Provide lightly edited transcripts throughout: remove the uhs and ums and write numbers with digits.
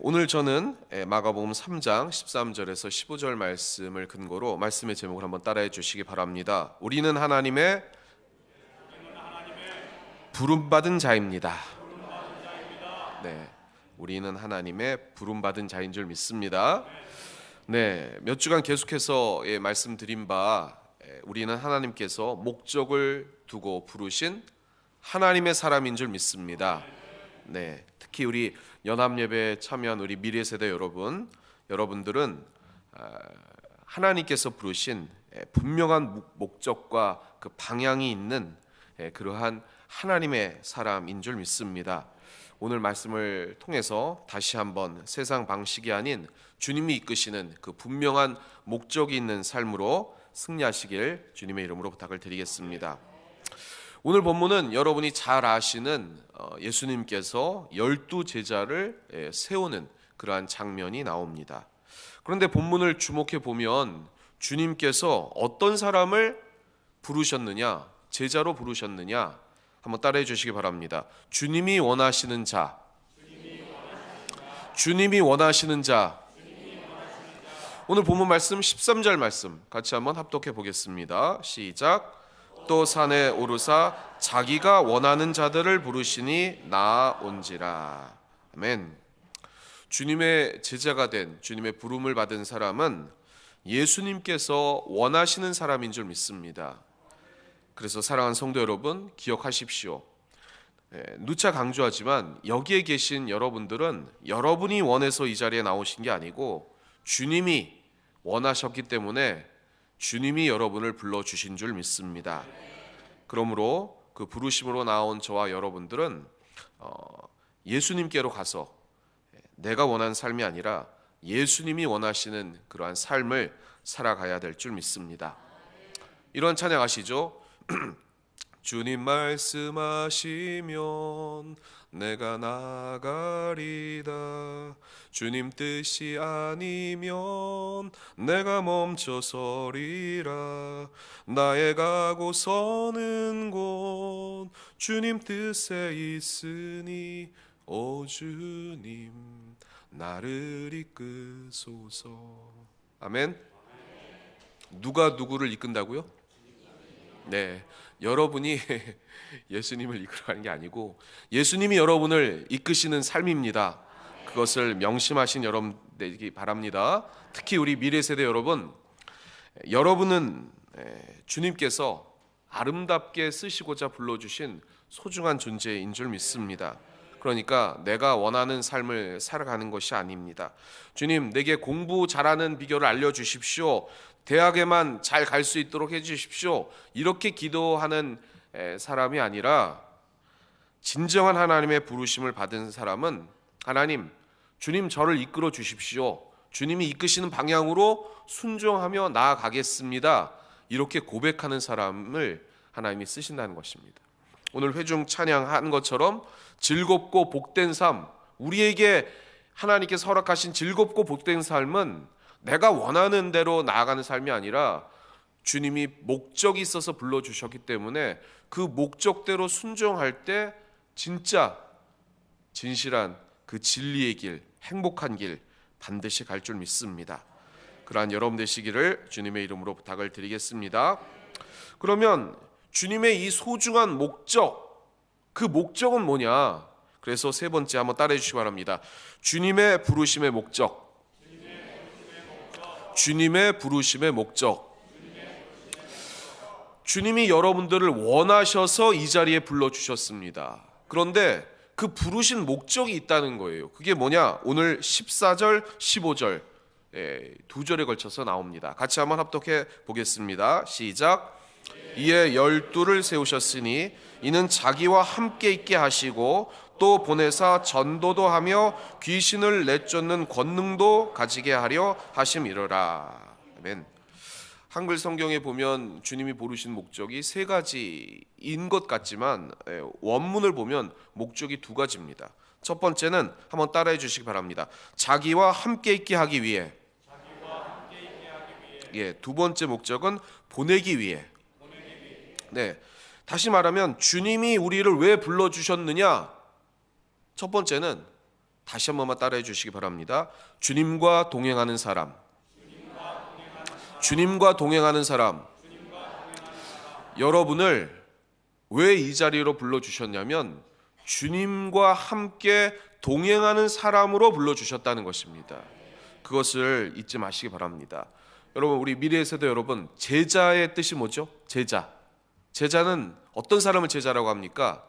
오늘 저는 마가복음 3장 13절에서 15절 말씀을 근거로 말씀의 제목을 한번 따라해 주시기 바랍니다. 우리는 하나님의 부름받은 자입니다. 네, 우리는 하나님의 부름받은 자인 줄 믿습니다. 네, 몇 주간 계속해서 말씀드린 바 우리는 하나님께서 목적을 두고 부르신 하나님의 사람인 줄 믿습니다. 네, 특히 우리 연합예배에 참여한 우리 미래세대 여러분들은 하나님께서 부르신 분명한 목적과 그 방향이 있는 그러한 하나님의 사람인 줄 믿습니다. 오늘 말씀을 통해서 다시 한번 세상 방식이 아닌 주님이 이끄시는 그 분명한 목적이 있는 삶으로 승리하시길 주님의 이름으로 부탁을 드리겠습니다. 오늘 본문은 여러분이 잘 아시는 예수님께서 12 제자를 세우는 그러한 장면이 나옵니다. 그런데 본문을 주목해 보면 주님께서 어떤 사람을 부르셨느냐, 제자로 부르셨느냐 한번 따라해 주시기 바랍니다. 주님이 원하시는 자, 주님이 원하시는 자. 오늘 본문 말씀 13절 말씀 같이 한번 합독해 보겠습니다. 시작. 또 산에 오르사 자기가 원하는 자들을 부르시니 나온지라. 아멘. 주님의 제자가 된, 주님의 부름을 받은 사람은 예수님께서 원하시는 사람인 줄 믿습니다. 그래서 사랑하는 성도 여러분, 기억하십시오. 누차 강조하지만 여기에 계신 여러분들은 여러분이 원해서 이 자리에 나오신 게 아니고 주님이 원하셨기 때문에 주님이 여러분을 불러주신 줄 믿습니다. 그러므로 그 부르심으로 나온 저와 여러분들은 예수님께로 가서 내가 원하는 삶이 아니라 예수님이 원하시는 그러한 삶을 살아가야 될 줄 믿습니다. 이런 찬양 아시죠? 주님 말씀하시면 내가 나가리다. 주님 뜻이 아니면 내가 멈춰서리라. 나의 가고 서는 곳 주님 뜻에 있으니 오 주님 나를 이끄소서. 아멘. 누가 누구를 이끈다고요? 네, 여러분이 예수님을 이끌어가는 게 아니고 예수님이 여러분을 이끄시는 삶입니다. 그것을 명심하신 여러분 되기 바랍니다. 특히 우리 미래세대 여러분은 주님께서 아름답게 쓰시고자 불러주신 소중한 존재인 줄 믿습니다. 그러니까 내가 원하는 삶을 살아가는 것이 아닙니다. 주님, 내게 공부 잘하는 비결을 알려주십시오. 대학에만 잘 갈 수 있도록 해주십시오. 이렇게 기도하는 사람이 아니라 진정한 하나님의 부르심을 받은 사람은 하나님, 주님 저를 이끌어 주십시오. 주님이 이끄시는 방향으로 순종하며 나아가겠습니다. 이렇게 고백하는 사람을 하나님이 쓰신다는 것입니다. 오늘 회중 찬양한 것처럼 즐겁고 복된 삶, 우리에게 하나님께서 허락하신 즐겁고 복된 삶은 내가 원하는 대로 나아가는 삶이 아니라 주님이 목적이 있어서 불러주셨기 때문에 그 목적대로 순종할 때 진짜 진실한 그 진리의 길, 행복한 길 반드시 갈 줄 믿습니다. 그러한 여러분 되시기를 주님의 이름으로 부탁을 드리겠습니다. 그러면 주님의 이 소중한 목적, 그 목적은 뭐냐? 그래서 세 번째 한번 따라해 주시기 바랍니다. 주님의 부르심의 목적. 주님의 부르심의 목적. 주님이 여러분들을 원하셔서 이 자리에 불러주셨습니다. 그런데 그 부르신 목적이 있다는 거예요. 그게 뭐냐? 오늘 14절, 15절 두 절에 걸쳐서 나옵니다. 같이 한번 합독해 보겠습니다. 시작. 이에 12를 세우셨으니 이는 자기와 함께 있게 하시고 또 보내사 전도도 하며 귀신을 내쫓는 권능도 가지게 하려 하심이로라. 아멘. 한글 성경에 보면 주님이 부르신 목적이 세 가지인 것 같지만 원문을 보면 목적이 두 가지입니다. 첫 번째는 한번 따라해 주시기 바랍니다. 자기와 함께 있게 하기 위해. 두 번째 목적은 보내기 위해. 네, 다시 말하면 주님이 우리를 왜 불러주셨느냐? 첫 번째는 다시 한 번만 따라해 주시기 바랍니다. 주님과 동행하는 사람. 주님과 동행하는 사람. 여러분을 왜 이 자리로 불러주셨냐면 주님과 함께 동행하는 사람으로 불러주셨다는 것입니다. 그것을 잊지 마시기 바랍니다. 여러분, 우리 미래의 세대 여러분, 제자의 뜻이 뭐죠? 제자는 어떤 사람을 제자라고 합니까?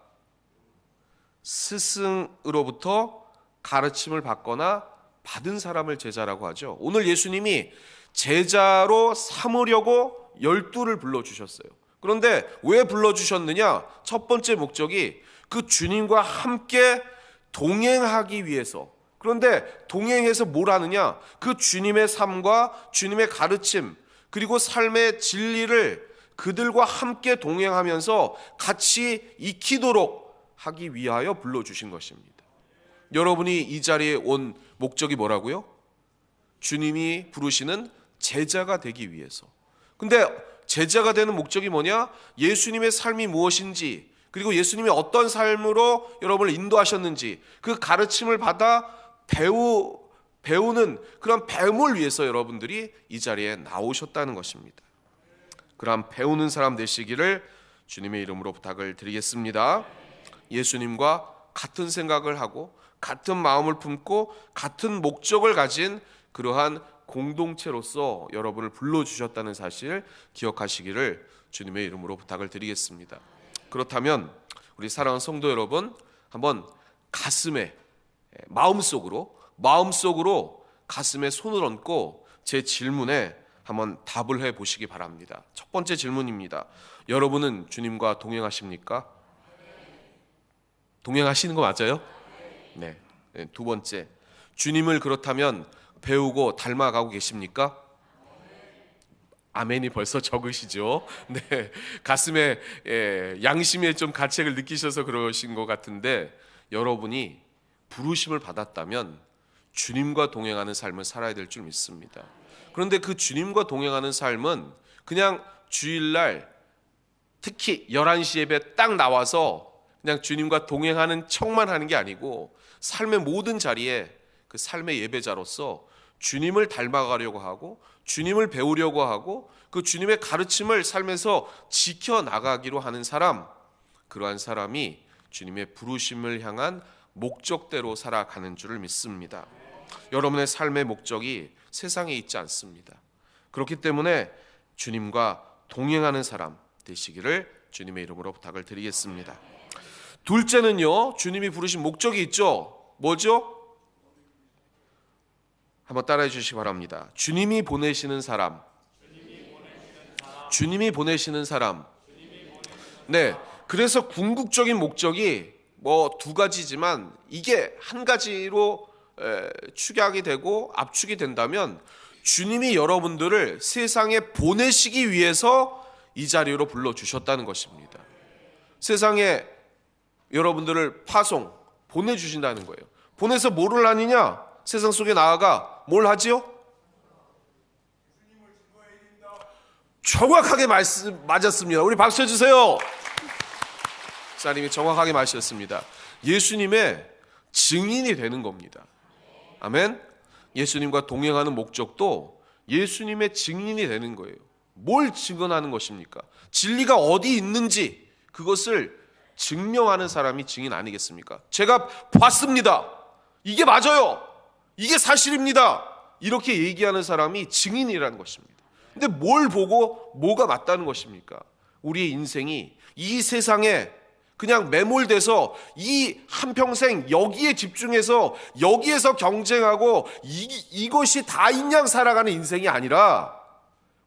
스승으로부터 가르침을 받거나 받은 사람을 제자라고 하죠. 오늘 예수님이 제자로 삼으려고 12를 불러주셨어요. 그런데 왜 불러주셨느냐? 첫 번째 목적이 그 주님과 함께 동행하기 위해서. 그런데 동행해서 뭘 하느냐? 그 주님의 삶과 주님의 가르침 그리고 삶의 진리를 그들과 함께 동행하면서 같이 익히도록 하기 위하여 불러주신 것입니다. 여러분이 이 자리에 온 목적이 뭐라고요? 주님이 부르시는 제자가 되기 위해서. 근데 제자가 되는 목적이 뭐냐? 예수님의 삶이 무엇인지, 그리고 예수님이 어떤 삶으로 여러분을 인도하셨는지 그 가르침을 받아 배우는 그런 배움을 위해서 여러분들이 이 자리에 나오셨다는 것입니다. 그런 배우는 사람 되시기를 주님의 이름으로 부탁을 드리겠습니다. 예수님과 같은 생각을 하고 같은 마음을 품고 같은 목적을 가진 그러한 공동체로서 여러분을 불러주셨다는 사실 기억하시기를 주님의 이름으로 부탁을 드리겠습니다. 그렇다면 우리 사랑하는 성도 여러분, 한번 가슴에 마음속으로 가슴에 손을 얹고 제 질문에 한번 답을 해 보시기 바랍니다. 첫 번째 질문입니다. 여러분은 주님과 동행하십니까? 동행하시는 거 맞아요? 네. 두 번째, 주님을 그렇다면 배우고 닮아가고 계십니까? 아멘이 벌써 적으시죠? 네, 가슴에 양심의 좀 가책을 느끼셔서 그러신 것 같은데, 여러분이 부르심을 받았다면 주님과 동행하는 삶을 살아야 될 줄 믿습니다. 그런데 그 주님과 동행하는 삶은 그냥 주일날 특히 11시 예배 딱 나와서 그냥 주님과 동행하는 척만 하는 게 아니고 삶의 모든 자리에 그 삶의 예배자로서 주님을 닮아가려고 하고 주님을 배우려고 하고 그 주님의 가르침을 삶에서 지켜나가기로 하는 사람, 그러한 사람이 주님의 부르심을 향한 목적대로 살아가는 줄을 믿습니다. 여러분의 삶의 목적이 세상에 있지 않습니다. 그렇기 때문에 주님과 동행하는 사람 되시기를 주님의 이름으로 부탁을 드리겠습니다. 둘째는요, 주님이 부르신 목적이 있죠. 뭐죠? 한번 따라해 주시기 바랍니다. 주님이 보내시는 사람. 주님이 보내시는 사람. 네, 그래서 궁극적인 목적이 뭐 두 가지지만 이게 한 가지로 축약이 되고 압축이 된다면 주님이 여러분들을 세상에 보내시기 위해서 이 자리로 불러주셨다는 것입니다. 세상에 여러분들을 보내주신다는 거예요. 보내서 뭐를 하느냐? 세상 속에 나아가 뭘 하지요? 정확하게 맞았습니다. 우리 박수 해주세요. 목사님이 정확하게 말씀하셨습니다. 예수님의 증인이 되는 겁니다. 아멘. 예수님과 동행하는 목적도 예수님의 증인이 되는 거예요. 뭘 증언하는 것입니까? 진리가 어디 있는지 그것을 증명하는 사람이 증인 아니겠습니까? 제가 봤습니다. 이게 맞아요. 이게 사실입니다. 이렇게 얘기하는 사람이 증인이라는 것입니다. 근데 뭘 보고 뭐가 맞다는 것입니까? 우리의 인생이 이 세상에 그냥 매몰돼서 이 한평생 여기에 집중해서 여기에서 경쟁하고 이것이 다인 양 살아가는 인생이 아니라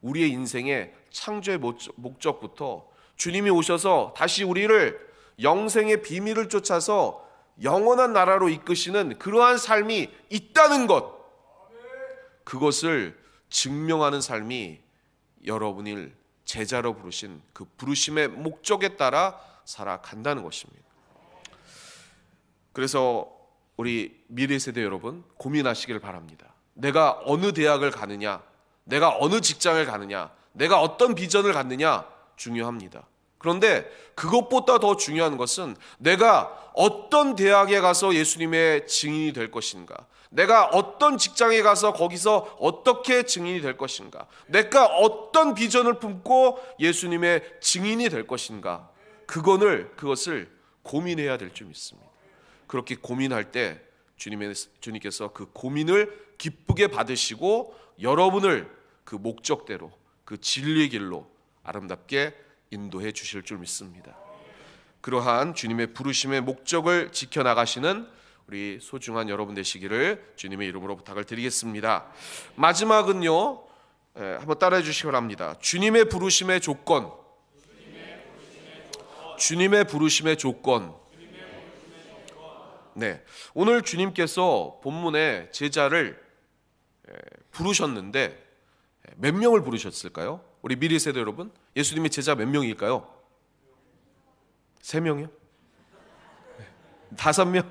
우리의 인생의 창조의 목적부터 주님이 오셔서 다시 우리를 영생의 비밀을 쫓아서 영원한 나라로 이끄시는 그러한 삶이 있다는 것, 그것을 증명하는 삶이 여러분을 제자로 부르신 그 부르심의 목적에 따라 살아간다는 것입니다. 그래서 우리 미래 세대 여러분 고민하시길 바랍니다. 내가 어느 대학을 가느냐, 내가 어느 직장을 가느냐, 내가 어떤 비전을 갖느냐 중요합니다. 그런데 그것보다 더 중요한 것은 내가 어떤 대학에 가서 예수님의 증인이 될 것인가, 내가 어떤 직장에 가서 거기서 어떻게 증인이 될 것인가, 내가 어떤 비전을 품고 예수님의 증인이 될 것인가, 그것을 고민해야 될 줄 믿습니다. 그렇게 고민할 때 주님께서 그 고민을 기쁘게 받으시고 여러분을 그 목적대로, 그 진리의 길로 아름답게 인도해 주실 줄 믿습니다. 그러한 주님의 부르심의 목적을 지켜나가시는 우리 소중한 여러분 되시기를 주님의 이름으로 부탁을 드리겠습니다. 마지막은요, 한번 따라해 주시기 바랍니다. 주님의 부르심의 조건. 주님의 부르심의 조건. 네, 오늘 주님께서 본문에 제자를 부르셨는데 몇 명을 부르셨을까요? 우리 미리 세대 여러분, 예수님의 제자 몇 명일까요? 3명이요? 5명?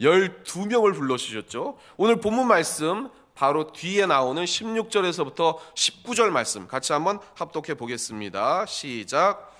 12명을 불러주셨죠. 오늘 본문 말씀 바로 뒤에 나오는 16절에서부터 19절 말씀 같이 한번 합독해 보겠습니다. 시작.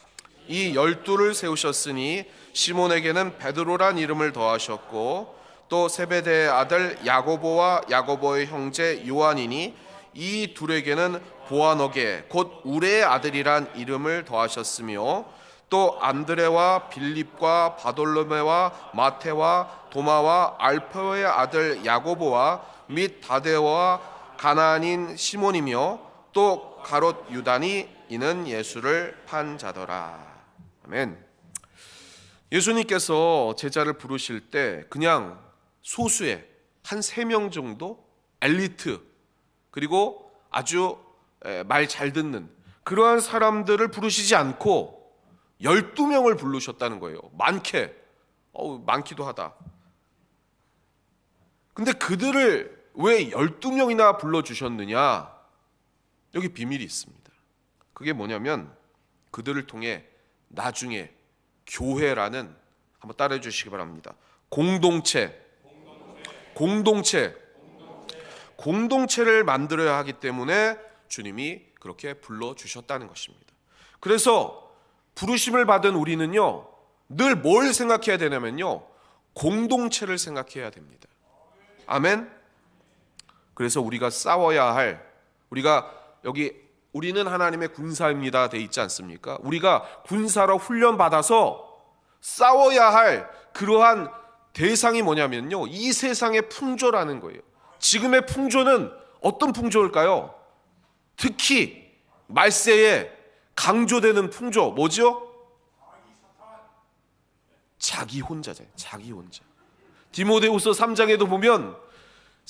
이 12를 세우셨으니 시몬에게는 베드로란 이름을 더하셨고 또 세베대의 아들 야고보와 야고보의 형제 요한이니 이 둘에게는 보아너게 곧 우레의 아들이란 이름을 더하셨으며 또 안드레와 빌립과 바돌로메와 마테와 도마와 알페오의 아들 야고보와 및 다데오와 가나안인 시몬이며 또 가롯 유다니 이는 예수를 판 자더라. 아멘. 예수님께서 제자를 부르실 때 그냥 소수의 한 3명 정도 엘리트, 그리고 아주 말 잘 듣는 그러한 사람들을 부르시지 않고 12명을 부르셨다는 거예요. 많기도 하다. 근데 그들을 왜 12명이나 불러주셨느냐? 여기 비밀이 있습니다. 그게 뭐냐면 그들을 통해 나중에 교회라는, 한번 따라해 주시기 바랍니다. 공동체를 만들어야 하기 때문에 주님이 그렇게 불러주셨다는 것입니다. 그래서 부르심을 받은 우리는요, 늘 뭘 생각해야 되냐면요, 공동체를 생각해야 됩니다. 아멘. 그래서 우리가 싸워야 할, 우리는 하나님의 군사입니다 돼 있지 않습니까? 우리가 군사로 훈련 받아서 싸워야 할 그러한 대상이 뭐냐면요, 이 세상의 풍조라는 거예요. 지금의 풍조는 어떤 풍조일까요? 특히 말세에 강조되는 풍조 뭐죠? 자기 혼자잖아요. 자기 혼자. 디모데후서 3장에도 보면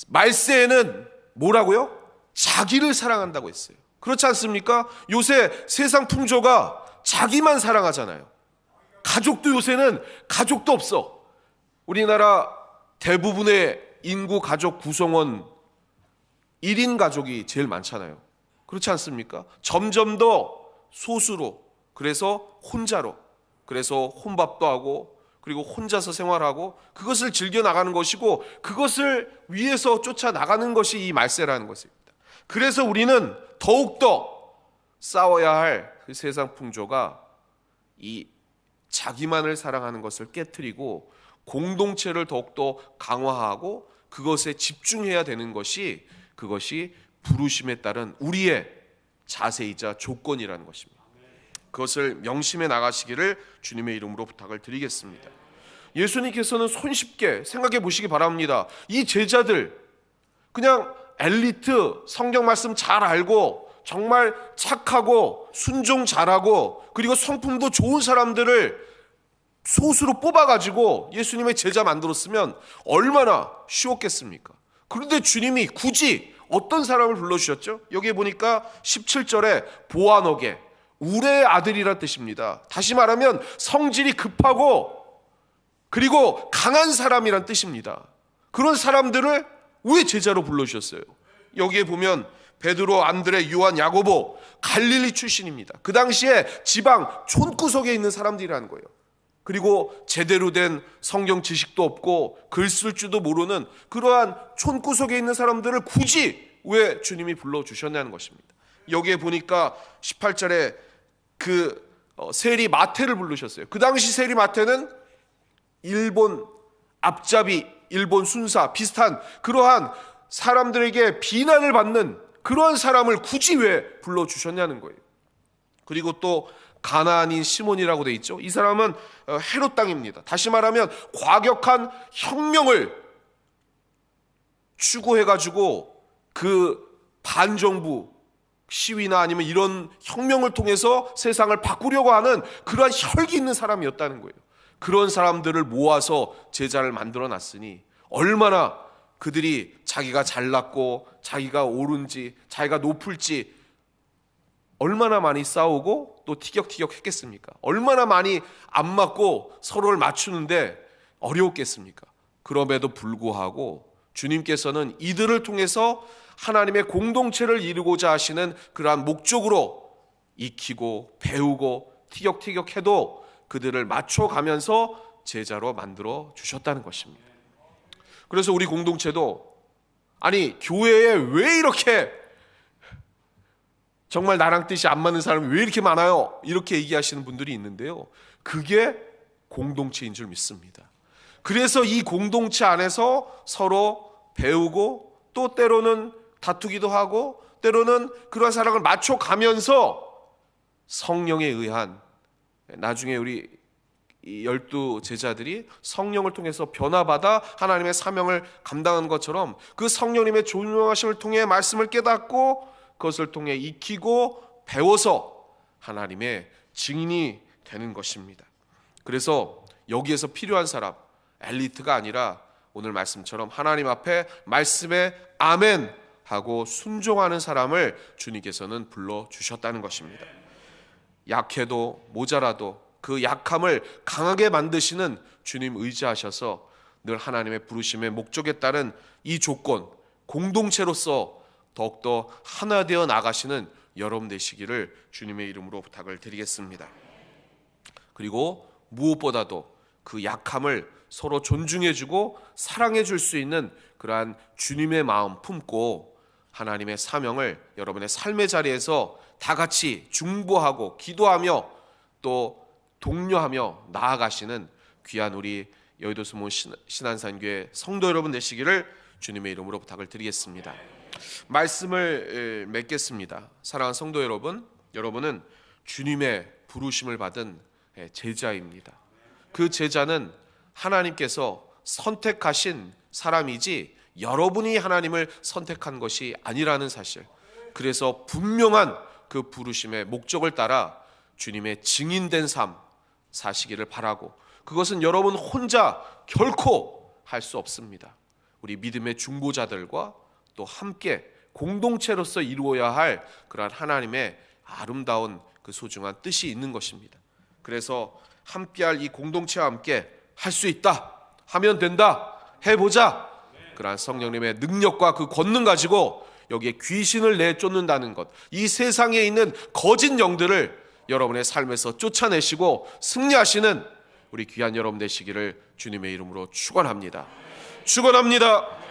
말세에는 뭐라고요? 자기를 사랑한다고 했어요. 그렇지 않습니까? 요새 세상 풍조가 자기만 사랑하잖아요. 가족도 요새는 가족도 없어. 우리나라 대부분의 인구 가족 구성원 1인 가족이 제일 많잖아요. 그렇지 않습니까? 점점 더 소수로, 그래서 혼자로, 그래서 혼밥도 하고 그리고 혼자서 생활하고 그것을 즐겨나가는 것이고 그것을 위해서 쫓아나가는 것이 이 말세라는 것입니다. 그래서 우리는 더욱더 싸워야 할 그 세상 풍조가 이 자기만을 사랑하는 것을 깨트리고 공동체를 더욱더 강화하고 그것에 집중해야 되는 것이, 그것이 부르심에 따른 우리의 자세이자 조건이라는 것입니다. 그것을 명심해 나가시기를 주님의 이름으로 부탁을 드리겠습니다. 예수님께서는 손쉽게 생각해 보시기 바랍니다. 이 제자들 그냥 엘리트, 성경 말씀 잘 알고 정말 착하고 순종 잘하고 그리고 성품도 좋은 사람들을 소수로 뽑아가지고 예수님의 제자 만들었으면 얼마나 쉬웠겠습니까? 그런데 주님이 굳이 어떤 사람을 불러주셨죠? 여기에 보니까 17절에 보아너게, 우레의 아들이란 뜻입니다. 다시 말하면 성질이 급하고 그리고 강한 사람이란 뜻입니다. 그런 사람들을 왜 제자로 불러주셨어요? 여기에 보면 베드로, 안드레, 요한, 야고보 갈릴리 출신입니다. 그 당시에 지방 촌구석에 있는 사람들이라는 거예요. 그리고 제대로 된 성경 지식도 없고 글 쓸 줄도 모르는 그러한 촌구석에 있는 사람들을 굳이 왜 주님이 불러주셨냐는 것입니다. 여기에 보니까 18절에 그 세리 마테를 부르셨어요. 그 당시 세리 마테는 일본 앞잡이, 일본 순사 비슷한 그러한 사람들에게 비난을 받는 그러한 사람을 굳이 왜 불러주셨냐는 거예요. 그리고 또 가나안인 시몬이라고 돼 있죠. 이 사람은 헤롯 땅입니다. 다시 말하면 과격한 혁명을 추구해가지고 그 반정부 시위나 아니면 이런 혁명을 통해서 세상을 바꾸려고 하는 그러한 혈기 있는 사람이었다는 거예요. 그런 사람들을 모아서 제자를 만들어 놨으니 얼마나 그들이 자기가 잘났고 자기가 옳은지 자기가 높을지 얼마나 많이 싸우고 또 티격태격 했겠습니까? 얼마나 많이 안 맞고 서로를 맞추는데 어려웠겠습니까? 그럼에도 불구하고 주님께서는 이들을 통해서 하나님의 공동체를 이루고자 하시는 그러한 목적으로 익히고 배우고 티격태격해도 그들을 맞춰가면서 제자로 만들어 주셨다는 것입니다. 그래서 우리 공동체도 아니 교회에 왜 이렇게 정말 나랑 뜻이 안 맞는 사람이 왜 이렇게 많아요? 이렇게 얘기하시는 분들이 있는데요. 그게 공동체인 줄 믿습니다. 그래서 이 공동체 안에서 서로 배우고 또 때로는 다투기도 하고 때로는 그러한 사랑을 맞춰가면서 성령에 의한 나중에 우리 12 제자들이 성령을 통해서 변화받아 하나님의 사명을 감당한 것처럼 그 성령님의 조명하심을 통해 말씀을 깨닫고 그것을 통해 익히고 배워서 하나님의 증인이 되는 것입니다. 그래서 여기에서 필요한 사람, 엘리트가 아니라 오늘 말씀처럼 하나님 앞에 말씀에 아멘 하고 순종하는 사람을 주님께서는 불러주셨다는 것입니다. 약해도 모자라도 그 약함을 강하게 만드시는 주님 의지하셔서 늘 하나님의 부르심의 목적에 따른 이 조건, 공동체로서 더욱더 하나 되어 나가시는 여러분 되시기를 주님의 이름으로 부탁을 드리겠습니다. 그리고 무엇보다도 그 약함을 서로 존중해주고 사랑해줄 수 있는 그러한 주님의 마음 품고 하나님의 사명을 여러분의 삶의 자리에서 다 같이 중보하고 기도하며 또 독려하며 나아가시는 귀한 우리 여의도 수문 신안산교회 성도 여러분 되시기를 주님의 이름으로 부탁을 드리겠습니다. 말씀을 맺겠습니다. 사랑하는 성도 여러분, 여러분은 주님의 부르심을 받은 제자입니다. 그 제자는 하나님께서 선택하신 사람이지 여러분이 하나님을 선택한 것이 아니라는 사실, 그래서 분명한 그 부르심의 목적을 따라 주님의 증인된 삶 사시기를 바라고, 그것은 여러분 혼자 결코 할 수 없습니다. 우리 믿음의 중보자들과 또 함께 공동체로서 이루어야 할 그러한 하나님의 아름다운 그 소중한 뜻이 있는 것입니다. 그래서 함께할 이 공동체와 함께 할 수 있다, 하면 된다, 해보자, 그러한 성령님의 능력과 그 권능 가지고 여기에 귀신을 내쫓는다는 것, 이 세상에 있는 거짓 영들을 여러분의 삶에서 쫓아내시고 승리하시는 우리 귀한 여러분 되시기를 주님의 이름으로 축원합니다. 축원합니다.